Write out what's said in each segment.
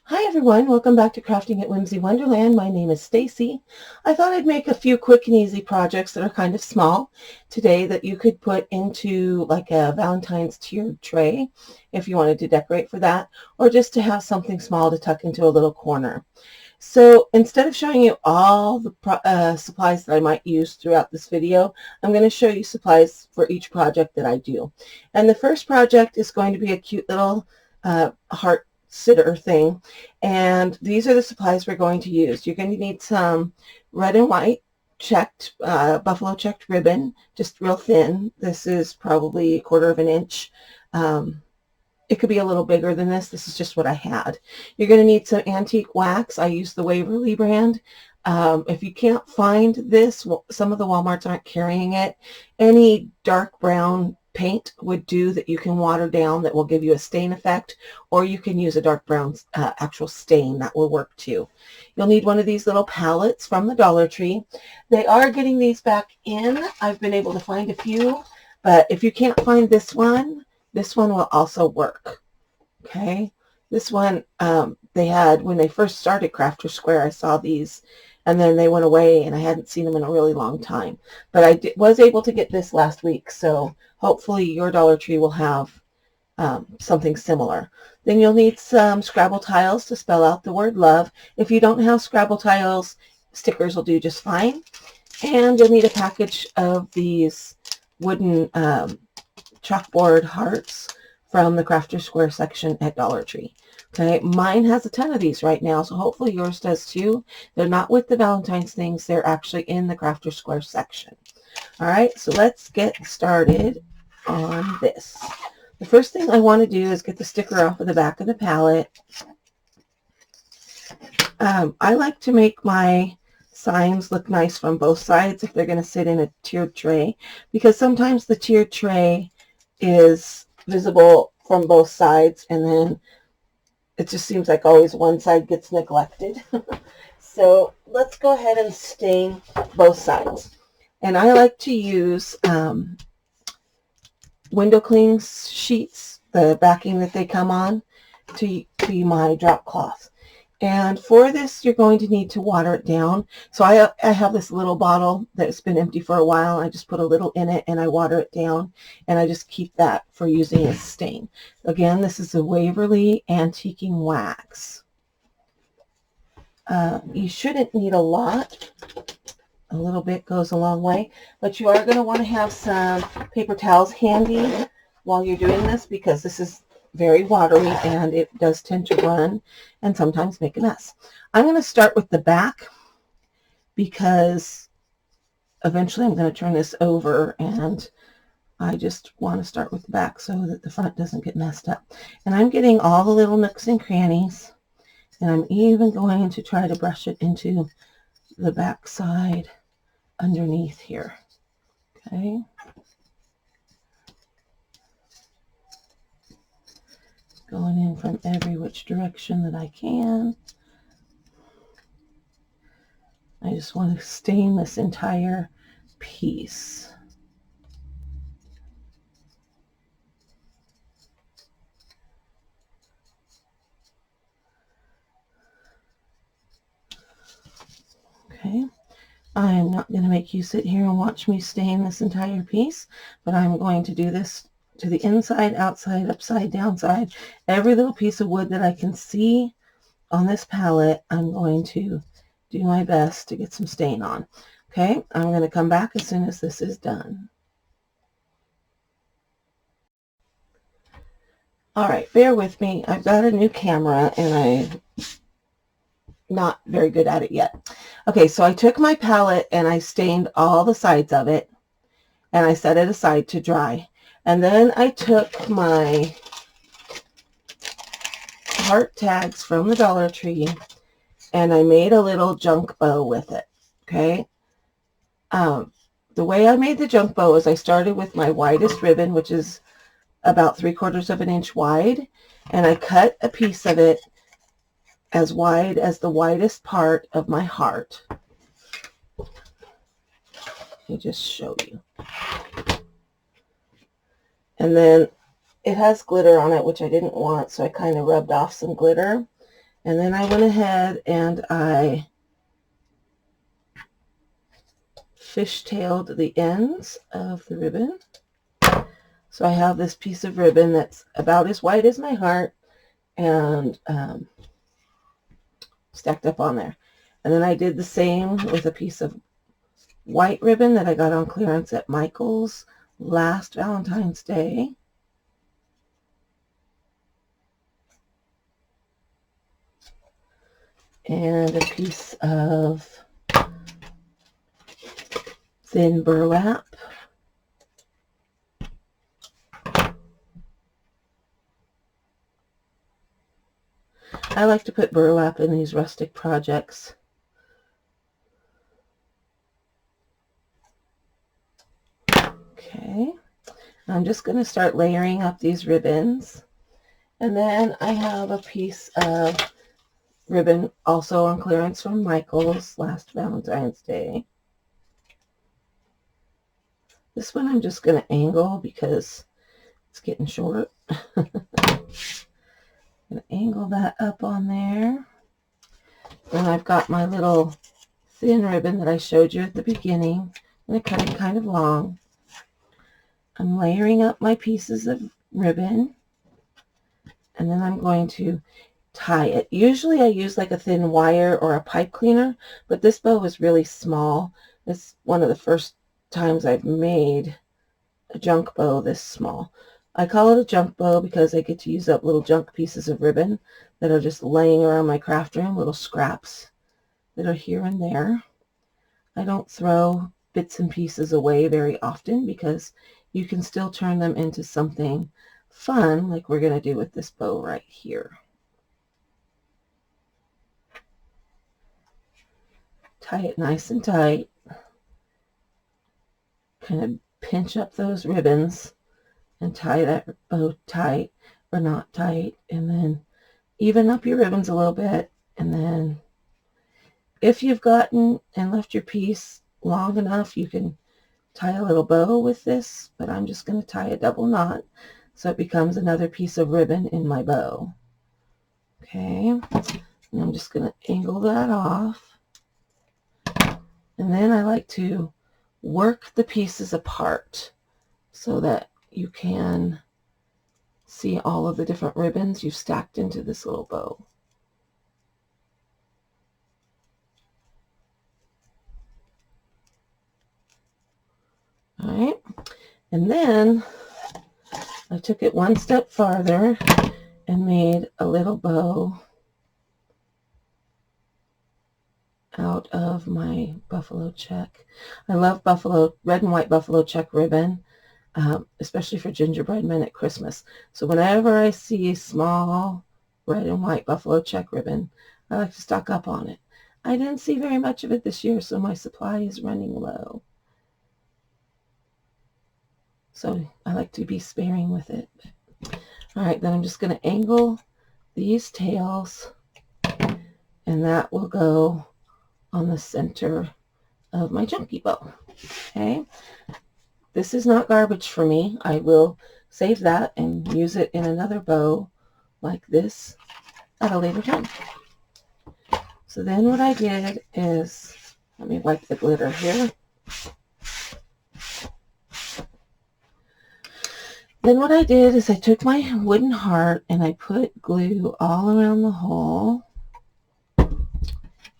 Hi everyone, welcome back to Crafting at Whimsy Wonderland. My name is Stacy. I thought I'd make a few quick and easy projects that are kind of small today that you could put into like a Valentine's tiered tray if you wanted to decorate for that, or just to have something small to tuck into a little corner. So instead of showing you all the supplies that I might use throughout this video, I'm going to show you supplies for each project that I do. And the first project is going to be a cute little heart sitter thing, and these are the supplies we're going to use. You're going to need some red and white checked buffalo checked ribbon, just real thin. This is probably 1/4 of an inch. It could be a little bigger than this. This is just what I had. You're going to need some antique wax. I use the Waverly brand. If you can't find this, some of the Walmarts aren't carrying it. Any dark brown paint would do that you can water down that will give you a stain effect, or you can use a dark brown actual stain. That will work too. You'll need one of these little palettes from the Dollar Tree. They are getting these back in. I've been able to find a few, but if you can't find this one will also work. Okay, this one they had when they first started Crafter Square. I saw these and then they went away and I hadn't seen them in a really long time, but I was able to get this last week, so hopefully your Dollar Tree will have something similar. Then you'll need some Scrabble tiles to spell out the word love. If you don't have Scrabble tiles, stickers will do just fine. And you'll need a package of these wooden chalkboard hearts from the Crafter Square section at Dollar Tree. Okay, mine has a ton of these right now, so hopefully yours does too. They're not with the Valentine's things, they're actually in the Crafter Square section. All right, so let's get started on this. The first thing I want to do is get the sticker off of the back of the palette. I like to make my signs look nice from both sides if they're going to sit in a tiered tray, because sometimes the tiered tray is visible from both sides and then it just seems like always one side gets neglected. So let's go ahead and stain both sides. And I like to use window cling sheets, the backing that they come on, to be my drop cloth. And for this, you're going to need to water it down. So I have this little bottle that's been empty for a while. I just put a little in it and I water it down, and I just keep that for using as stain. Again, this is a Waverly Antiquing Wax. You shouldn't need a lot. A little bit goes a long way, but you are going to want to have some paper towels handy while you're doing this, because this is very watery and it does tend to run and sometimes make a mess. I'm going to start with the back because eventually I'm going to turn this over, and I just want to start with the back so that the front doesn't get messed up. And I'm getting all the little nooks and crannies, and I'm even going to try to brush it into the back side underneath here. Okay. Going in from every which direction that I can. I just want to stain this entire piece. Okay. I am not going to make you sit here and watch me stain this entire piece, but I'm going to do this to the inside, outside, upside, downside. Every little piece of wood that I can see on this palette, I'm going to do my best to get some stain on. Okay, I'm going to come back as soon as this is done. All right, bear with me. I've got a new camera and I'm not very good at it yet. Okay, so I took my palette and I stained all the sides of it and I set it aside to dry. And then I took my heart tags from the Dollar Tree and I made a little junk bow with it. Okay. The way I made the junk bow is I started with my widest ribbon, which is about 3/4 of an inch wide, and I cut a piece of it as wide as the widest part of my heart. Let me just show you. And then it has glitter on it, which I didn't want, so I kind of rubbed off some glitter. And then I went ahead and I fishtailed the ends of the ribbon. So I have this piece of ribbon that's about as wide as my heart and stacked up on there. And then I did the same with a piece of white ribbon that I got on clearance at Michael's last Valentine's Day. And a piece of thin burlap. I like to put burlap in these rustic projects. Okay, I'm just going to start layering up these ribbons. And then I have a piece of ribbon also on clearance from Michael's last Valentine's Day. This one I'm just going to angle because it's getting short. I'm going to angle that up on there. Then I've got my little thin ribbon that I showed you at the beginning. I'm going to cut it kind of long. I'm layering up my pieces of ribbon, and then I'm going to tie it. Usually I use like a thin wire or a pipe cleaner, but this bow is really small. It's one of the first times I've made a junk bow this small. I call it a junk bow because I get to use up little junk pieces of ribbon that are just laying around my craft room, little scraps that are here and there. I don't throw bits and pieces away very often because you can still turn them into something fun like we're going to do with this bow right here. Tie it nice and tight. Kind of pinch up those ribbons and tie that bow tight or not tight, and then even up your ribbons a little bit. And then if you've gotten and left your piece long enough, you can tie a little bow with this, but I'm just going to tie a double knot so it becomes another piece of ribbon in my bow. Okay, and I'm just going to angle that off. And then I like to work the pieces apart so that you can see all of the different ribbons you've stacked into this little bow. All right, and then I took it one step farther and made a little bow out of my buffalo check. I love red and white buffalo check ribbon, especially for gingerbread men at Christmas. So whenever I see small red and white buffalo check ribbon, I like to stock up on it. I didn't see very much of it this year, so my supply is running low. So I like to be sparing with it. All right, then I'm just going to angle these tails, and that will go on the center of my chunky bow. Okay, this is not garbage for me. I will save that and use it in another bow like this at a later time. So then what I did is, let me wipe the glitter here. Then what I did is I took my wooden heart and I put glue all around the hole,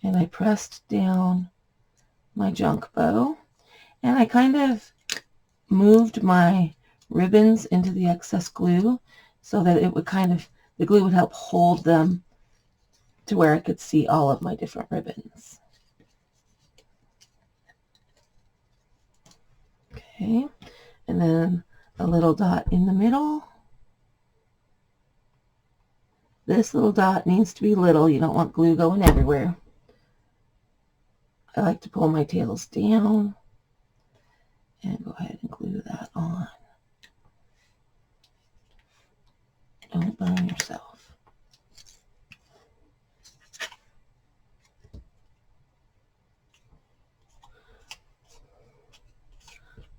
and I pressed down my junk bow, and I kind of moved my ribbons into the excess glue so that it would the glue would help hold them to where I could see all of my different ribbons. Okay, and then a little dot in the middle. This little dot needs to be little. You don't want glue going everywhere. I like to pull my tails down and go ahead and glue that on. Don't burn yourself.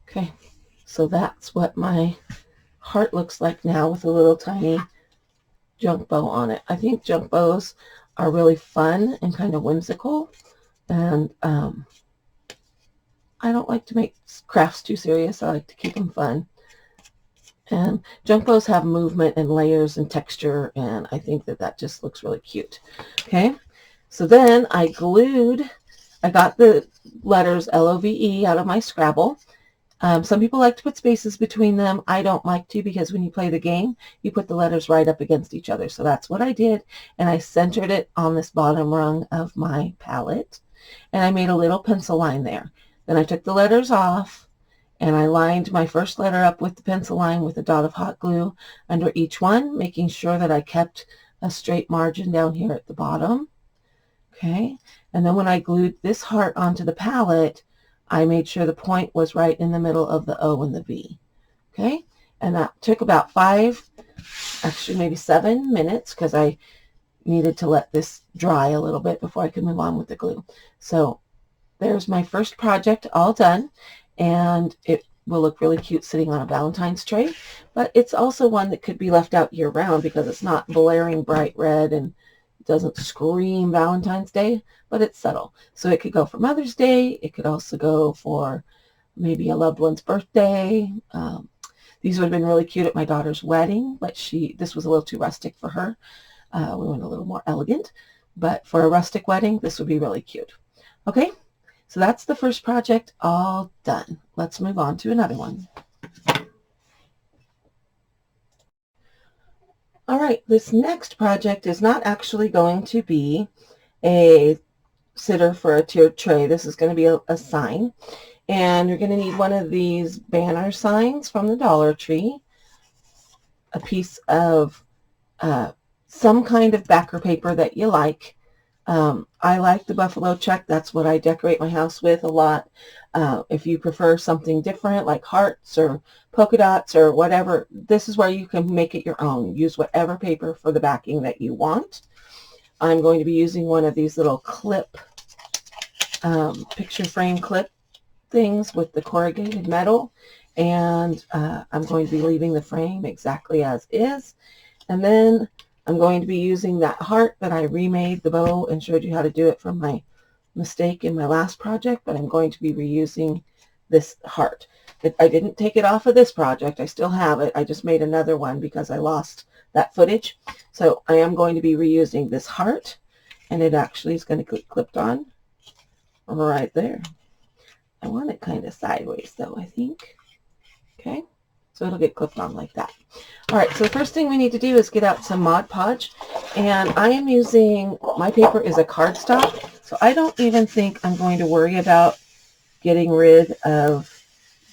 Okay, so that's what my heart looks like now with a little tiny junk bow on it. I think junk bows are really fun and kind of whimsical. And I don't like to make crafts too serious. I like to keep them fun. And junk bows have movement and layers and texture, and I think that that just looks really cute. Okay, so then I got the letters L-O-V-E out of my Scrabble. Some people like to put spaces between them. I don't like to, because when you play the game, you put the letters right up against each other. So that's what I did, and I centered it on this bottom rung of my palette, and I made a little pencil line there. Then I took the letters off, and I lined my first letter up with the pencil line with a dot of hot glue under each one, making sure that I kept a straight margin down here at the bottom. Okay, and then when I glued this heart onto the palette, I made sure the point was right in the middle of the O and the V. Okay, and that took about 5, actually maybe 7 minutes, because I needed to let this dry a little bit before I could move on with the glue. So there's my first project all done, and it will look really cute sitting on a Valentine's tray, but it's also one that could be left out year round because it's not blaring bright red and doesn't scream Valentine's Day, but it's subtle. So it could go for Mother's Day. It could also go for maybe a loved one's birthday. These would have been really cute at my daughter's wedding, but this was a little too rustic for her. We went a little more elegant, but for a rustic wedding, this would be really cute. Okay, so that's the first project all done. Let's move on to another one. All right, this next project is not actually going to be a sitter for a tiered tray. This is going to be a sign, and you're going to need one of these banner signs from the Dollar Tree, a piece of some kind of backer paper that you like. I like the buffalo check. That's what I decorate my house with a lot. If you prefer something different, like hearts or polka dots or whatever, this is where you can make it your own. Use whatever paper for the backing that you want. I'm going to be using one of these little clip, picture frame clip things with the corrugated metal, and I'm going to be leaving the frame exactly as is. And then I'm going to be using that heart that I remade the bow and showed you how to do it from my mistake in my last project, but I'm going to be reusing this heart. I didn't take it off of this project. I still have it. I just made another one because I lost that footage. So I am going to be reusing this heart, and it actually is going to get clipped on right there. I want it kind of sideways though, I think. Okay. So it'll get clipped on like that. All right, so the first thing we need to do is get out some Mod Podge. And I am using, my paper is a cardstock, so I don't even think I'm going to worry about getting rid of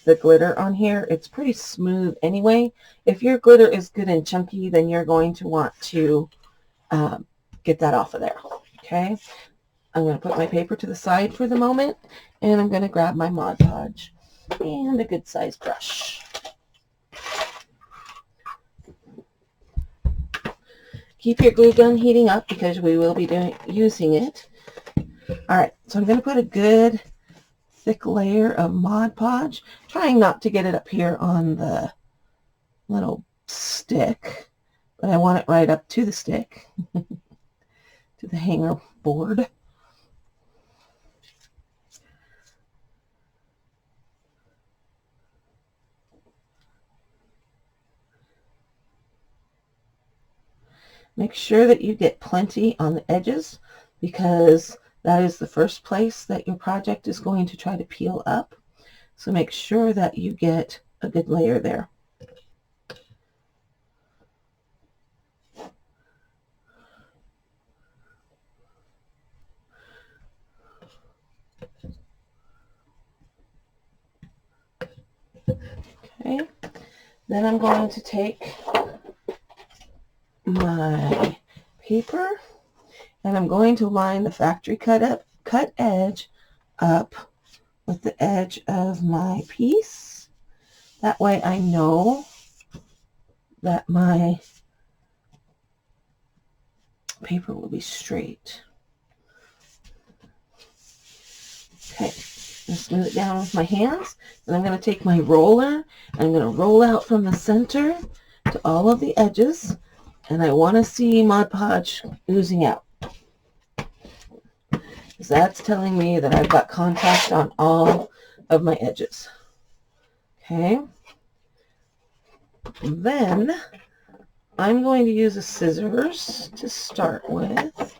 the glitter on here. It's pretty smooth anyway. If your glitter is good and chunky, then you're going to want to get that off of there. Okay, I'm going to put my paper to the side for the moment, and I'm going to grab my Mod Podge and a good sized brush. Keep your glue gun heating up because we will be using it. All right, so I'm going to put a good thick layer of Mod Podge, trying not to get it up here on the little stick, but I want it right up to the stick, to the hanger board. Make sure that you get plenty on the edges, because that is the first place that your project is going to try to peel up. So make sure that you get a good layer there. Okay, then I'm going to take my paper, and I'm going to line the factory cut edge up with the edge of my piece. That way I know that my paper will be straight. Okay, I'm smooth it down with my hands, and I'm going to take my roller, and I'm going to roll out from the center to all of the edges, and I want to see Mod Podge oozing out. because that's telling me that I've got contact on all of my edges. Okay. Then I'm going to use a scissors to start with.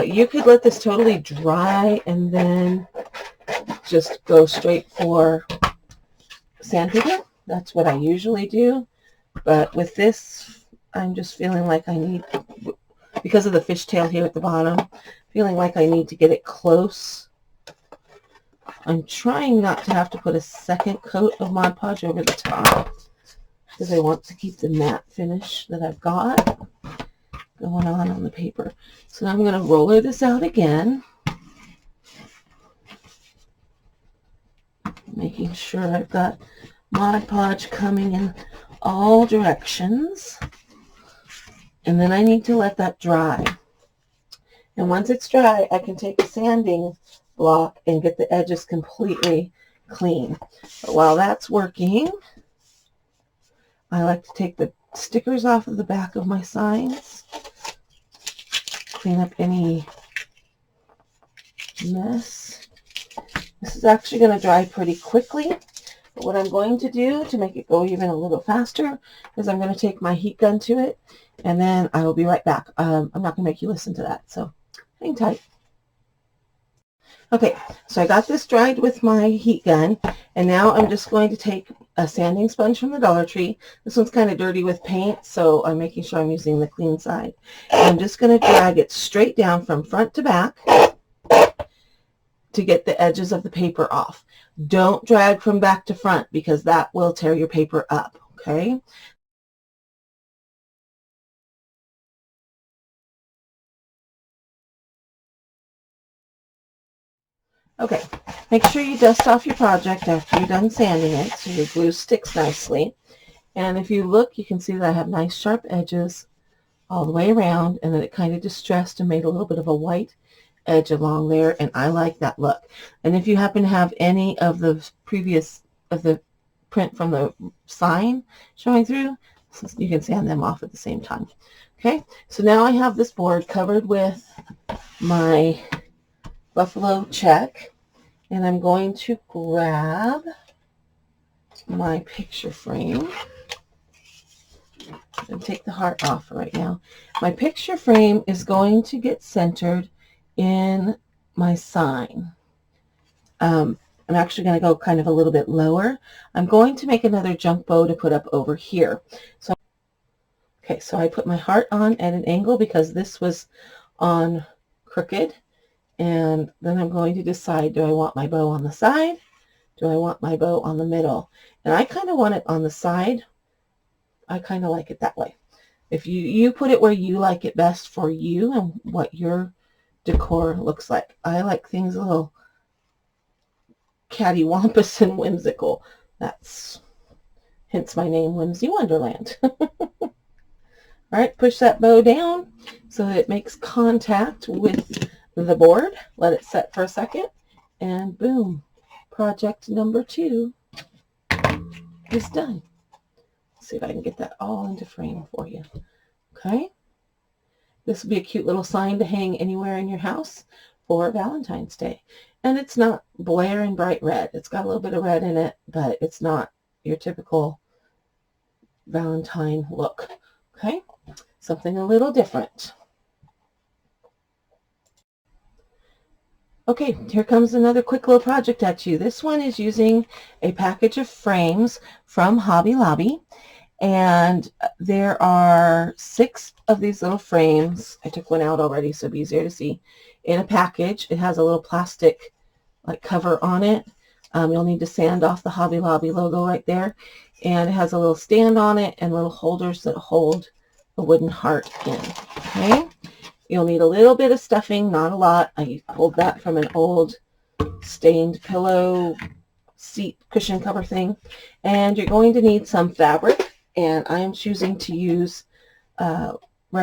You could let this totally dry and then just go straight for sandpaper. That's what I usually do. But with this, I'm just feeling like I need, because of the fishtail here at the bottom, feeling like I need to get it close. I'm trying not to have to put a second coat of Mod Podge over the top because I want to keep the matte finish that I've got going on the paper. So now I'm going to roller this out again, making sure I've got Mod Podge coming in all directions. And then I need to let that dry. And once it's dry, I can take a sanding block and get the edges completely clean. But while that's working, I like to take the stickers off of the back of my signs, clean up any mess. This is actually going to dry pretty quickly. But what I'm going to do to make it go even a little faster is I'm going to take my heat gun to it, and then I will be right back. I'm not going to make you listen to that, so hang tight. Okay, so I got this dried with my heat gun, and now I'm just going to take a sanding sponge from the Dollar Tree. This one's kind of dirty with paint, so I'm making sure I'm using the clean side. And I'm just going to drag it straight down from front to back to get the edges of the paper off. Don't drag from back to front because that will tear your paper up, okay? Okay, make sure you dust off your project after you're done sanding it so your glue sticks nicely. And if you look, you can see that I have nice sharp edges all the way around, and then it kind of distressed and made a little bit of a white edge along there, and I like that look. And if you happen to have any of the previous of the print from the sign showing through, you can sand them off at the same time. Okay, so now I have this board covered with my buffalo check, and I'm going to grab my picture frame and take the heart off for right now. My picture frame is going to get centered in my sign. I'm actually going to go kind of a little bit lower. I'm going to make another junk bow to put up over here. So, okay, so I put my heart on at an angle because this was on crooked. And then I'm going to decide, do I want my bow on the side? Do I want my bow on the middle? And I kind of want it on the side. I kind of like it that way. If you put it where you like it best for you and what your decor looks like. I like things a little cattywampus and whimsical. That's hence my name, Whimsy Wonderland. All right, push that bow down so that it makes contact with the board. Let it set for a second, and boom, project number 2 is done. Let's see if I can get that all into frame for you. Okay, this will be a cute little sign to hang anywhere in your house for Valentine's Day. And it's not blaring bright red. It's got a little bit of red in it, but it's not your typical Valentine look. Okay, something a little different. Okay, here comes another quick little project at you. This one is using a package of frames from Hobby Lobby, and there are 6 of these little frames. I took one out already so it'll be easier to see. In a package, it has a little plastic like cover on it. You'll need to sand off the Hobby Lobby logo right there, and it has a little stand on it and little holders that hold a wooden heart in. Okay. You'll need a little bit of stuffing, not a lot. I pulled that from an old stained pillow seat cushion cover thing. And you're going to need some fabric, and I am choosing to use red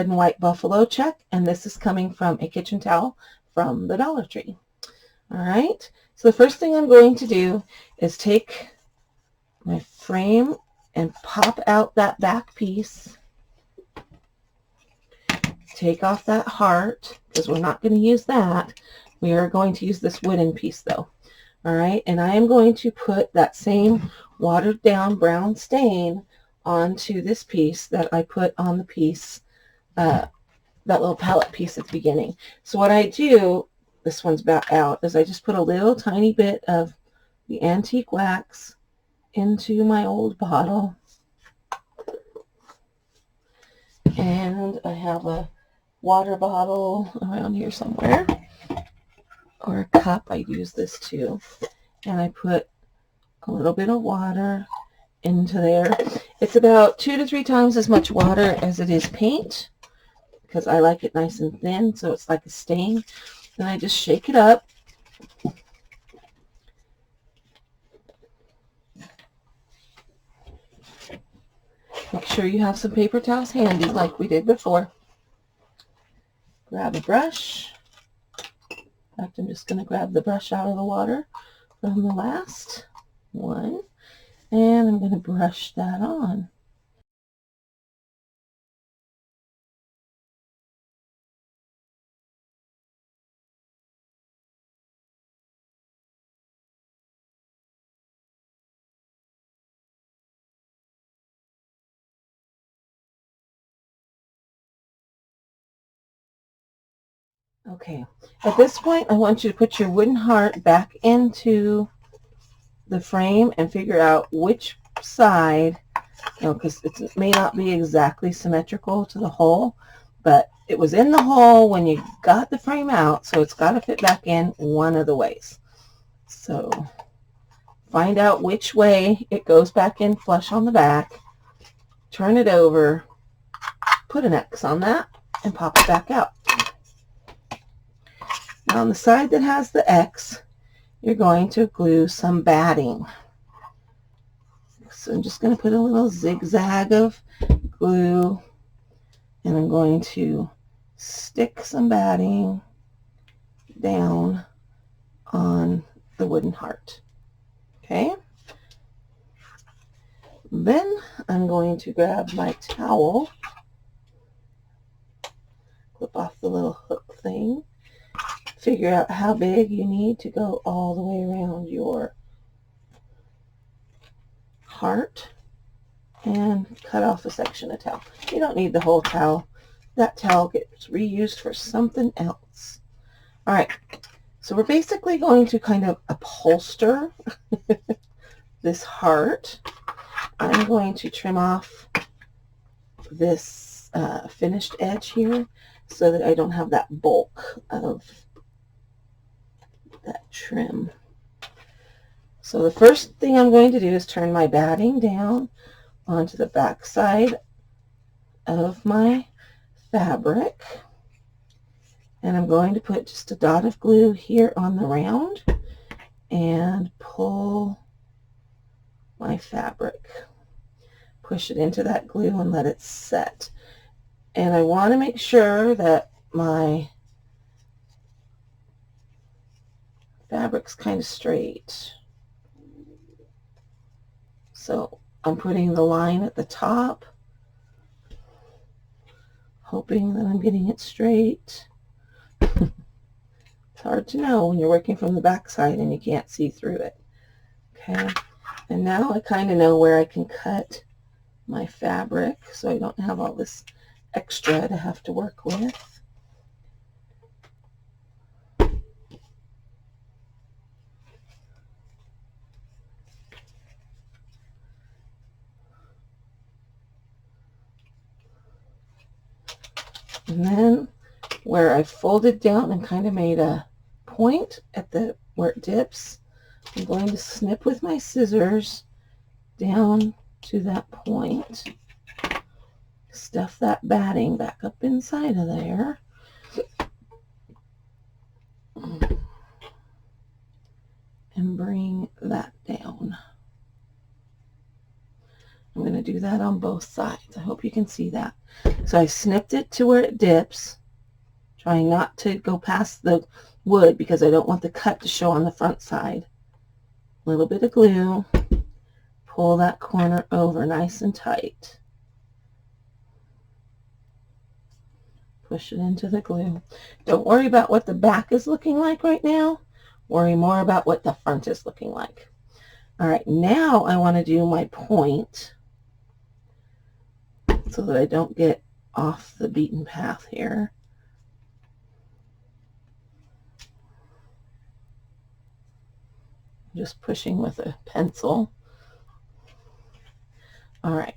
and white buffalo check, and this is coming from a kitchen towel from the Dollar Tree. All right, so the first thing I'm going to do is take my frame and pop out that back piece. Take off that heart, because we're not going to use that. We are going to use this wooden piece though. All right, and I am going to put that same watered down brown stain onto this piece that I put on the piece, that little palette piece at the beginning. So what I do, this one's about out, is I just put a little tiny bit of the antique wax into my old bottle. And I have a water bottle around here somewhere, or a cup. I use this too. And I put a little bit of water into there. It's about 2 to 3 times as much water as it is paint, because I like it nice and thin, so it's like a stain. Then I just shake it up. Make sure you have some paper towels handy like we did before. Grab a brush. In fact, I'm just going to grab the brush out of the water from the last one, and I'm going to brush that on. Okay, at this point I want you to put your wooden heart back into the frame and figure out which side, because it may not be exactly symmetrical to the hole, but it was in the hole when you got the frame out, so it's got to fit back in one of the ways. So find out which way it goes back in flush on the back, turn it over, put an X on that, and pop it back out. Now on the side that has the X, you're going to glue some batting. So I'm just going to put a little zigzag of glue, and I'm going to stick some batting down on the wooden heart. Okay? Then I'm going to grab my towel, clip off the little hook thing, figure out how big you need to go all the way around your heart, and cut off a section of towel. You don't need the whole towel. That towel gets reused for something else. All right, so we're basically going to kind of upholster this heart. I'm going to trim off this finished edge here so that I don't have that bulk of that trim. So the first thing I'm going to do is turn my batting down onto the back side of my fabric, and I'm going to put just a dot of glue here on the round and pull my fabric, push it into that glue and let it set. And I want to make sure that my fabric's kind of straight. So I'm putting the line at the top, hoping that I'm getting it straight. It's hard to know when you're working from the back side and you can't see through it. Okay, and now I kind of know where I can cut my fabric so I don't have all this extra to have to work with. And then where I folded down and kind of made a point at the where it dips, I'm going to snip with my scissors down to that point, stuff that batting back up inside of there, and bring that down. I'm going to do that on both sides. I hope you can see that. So I snipped it to where it dips, trying not to go past the wood because I don't want the cut to show on the front side. A little bit of glue, pull that corner over nice and tight. Push it into the glue. Don't worry about what the back is looking like right now. Worry more about what the front is looking like. All right, now I want to do my point so that I don't get off the beaten path here. Just pushing with a pencil. All right,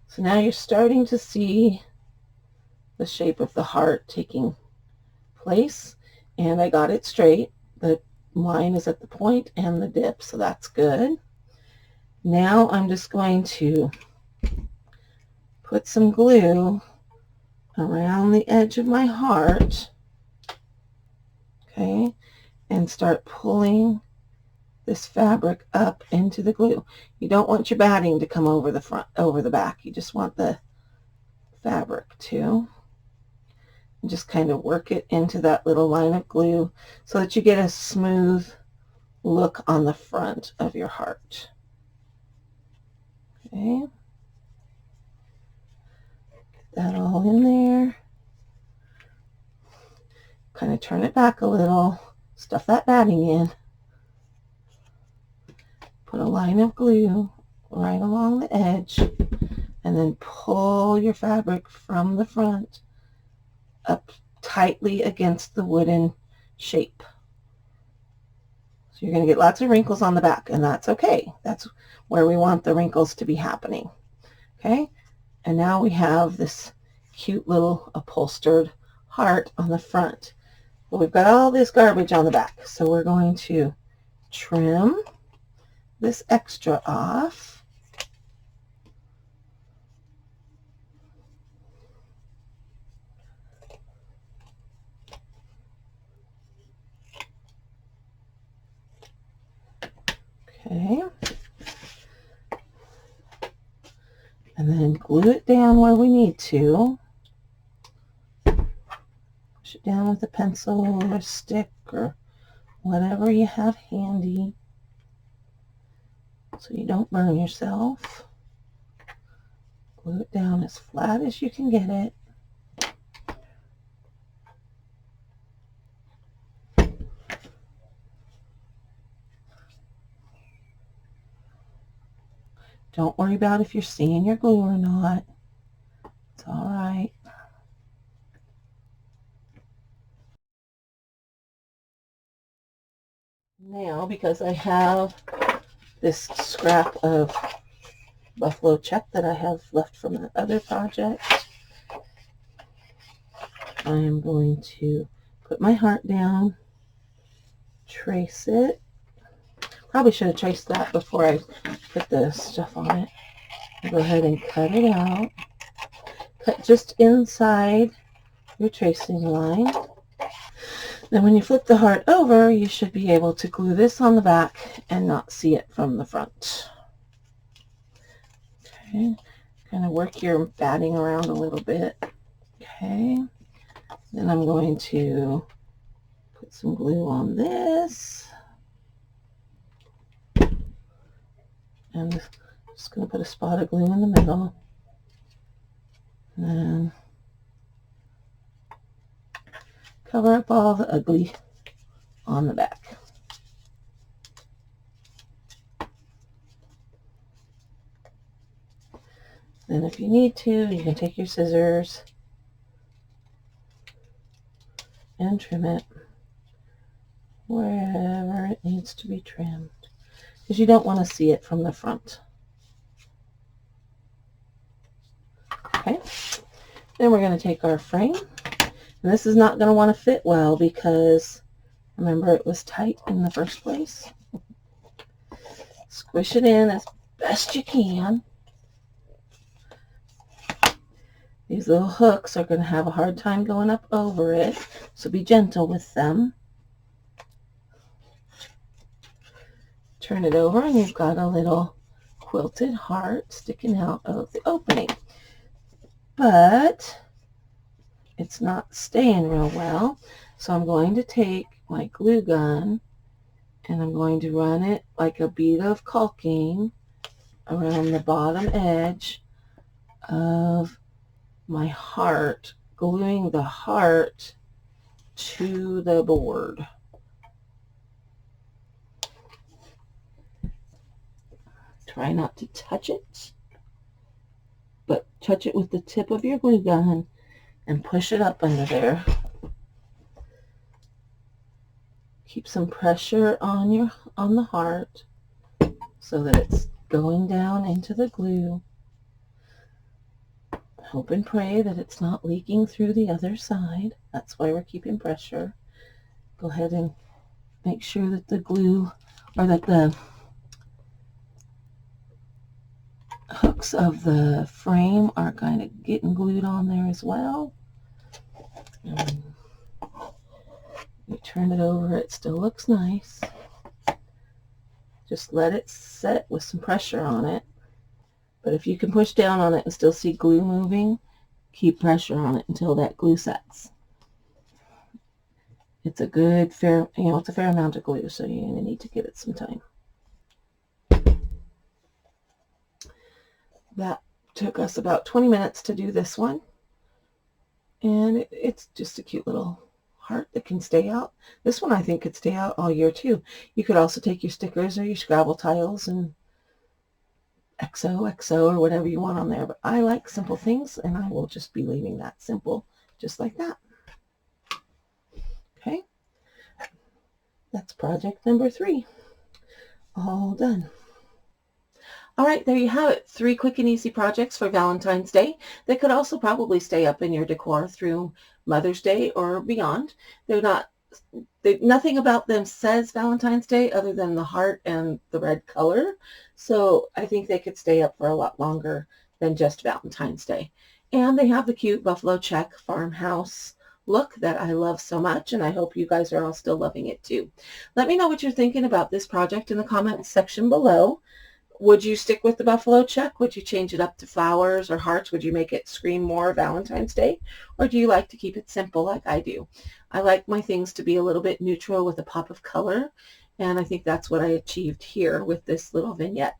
so now you're starting to see the shape of the heart taking place, and I got it straight. The line is at the point and the dip, so that's good. Now I'm just going to put some glue around the edge of my heart, okay, and start pulling this fabric up into the glue. You don't want your batting to come over the front, over the back. You just want the fabric to. And just kind of work it into that little line of glue so that you get a smooth look on the front of your heart. Okay. Get that all in there. Kind of turn it back a little. Stuff that batting in. Put a line of glue right along the edge, and then pull your fabric from the front up tightly against the wooden shape. So you're going to get lots of wrinkles on the back, and that's okay. That's where we want the wrinkles to be happening. Okay, and now we have this cute little upholstered heart on the front. But we've got all this garbage on the back, so we're going to trim this extra off. Okay. And then glue it down where we need to. Push it down with a pencil or a stick or whatever you have handy so you don't burn yourself. Glue it down as flat as you can get it. Don't worry about if you're seeing your glue or not. It's all right. Now, because I have this scrap of buffalo check that I have left from that other project, I am going to put my heart down, trace it. Probably should have traced that before I put the stuff on it. I'll go ahead and cut it out. Cut just inside your tracing line. Then when you flip the heart over, you should be able to glue this on the back and not see it from the front. Okay, kind of work your batting around a little bit. Okay, then I'm going to put some glue on this. And I'm just going to put a spot of glue in the middle. And then cover up all the ugly on the back. Then if you need to, you can take your scissors and trim it wherever it needs to be trimmed, because you don't want to see it from the front. Okay, then we're going to take our frame, and this is not going to want to fit well because remember it was tight in the first place. Squish it in as best you can. These little hooks are going to have a hard time going up over it, so be gentle with them. Turn it over and you've got a little quilted heart sticking out of the opening. But it's not staying real well, so I'm going to take my glue gun and I'm going to run it like a bead of caulking around the bottom edge of my heart gluing the heart to the board. Try not to touch it, but touch it with the tip of your glue gun and push it up under there. Keep some pressure on the heart so that it's going down into the glue. Hope and pray that it's not leaking through the other side. That's why we're keeping pressure. Go ahead and make sure that the glue, or that the hooks of the frame are kind of getting glued on there as well. And you turn it over, it still looks nice. Just let it set with some pressure on it. But if you can push down on it and still see glue moving, keep pressure on it until that glue sets. It's a good, fair, it's a fair amount of glue, so you're going to need to give it some time. That took us about 20 minutes to do this one. And it's just a cute little heart that can stay out. This one I think could stay out all year too. You could also take your stickers or your Scrabble tiles and XOXO or whatever you want on there. But I like simple things, and I will just be leaving that simple, just like that. Okay. That's project number 3. All done. All right, there you have it. 3 quick and easy projects for Valentine's Day that could also probably stay up in your decor through Mother's Day or beyond. Nothing about them says Valentine's Day other than the heart and the red color. So I think they could stay up for a lot longer than just Valentine's Day. And they have the cute buffalo check farmhouse look that I love so much, and I hope you guys are all still loving it too. Let me know what you're thinking about this project in the comments section below. Would you stick with the buffalo check? Would you change it up to flowers or hearts? Would you make it scream more Valentine's Day? Or do you like to keep it simple like I do? I like my things to be a little bit neutral with a pop of color, and I think that's what I achieved here with this little vignette.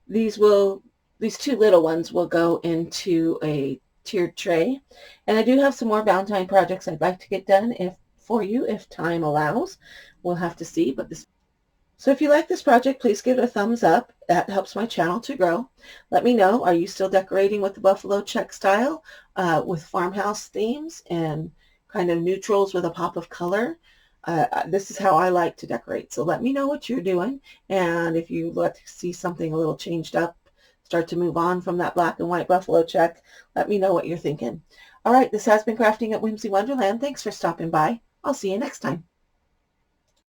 These 2 little ones will go into a tiered tray, and I do have some more Valentine projects I'd like to get done for you if time allows. We'll have to see, but so if you like this project, please give it a thumbs up. That helps my channel to grow. Let me know, are you still decorating with the buffalo check style with farmhouse themes and kind of neutrals with a pop of color? This is how I like to decorate. So let me know what you're doing. And if you like to see something a little changed up, start to move on from that black and white buffalo check, let me know what you're thinking. All right, this has been Crafting at Whimsy Wonderland. Thanks for stopping by. I'll see you next time.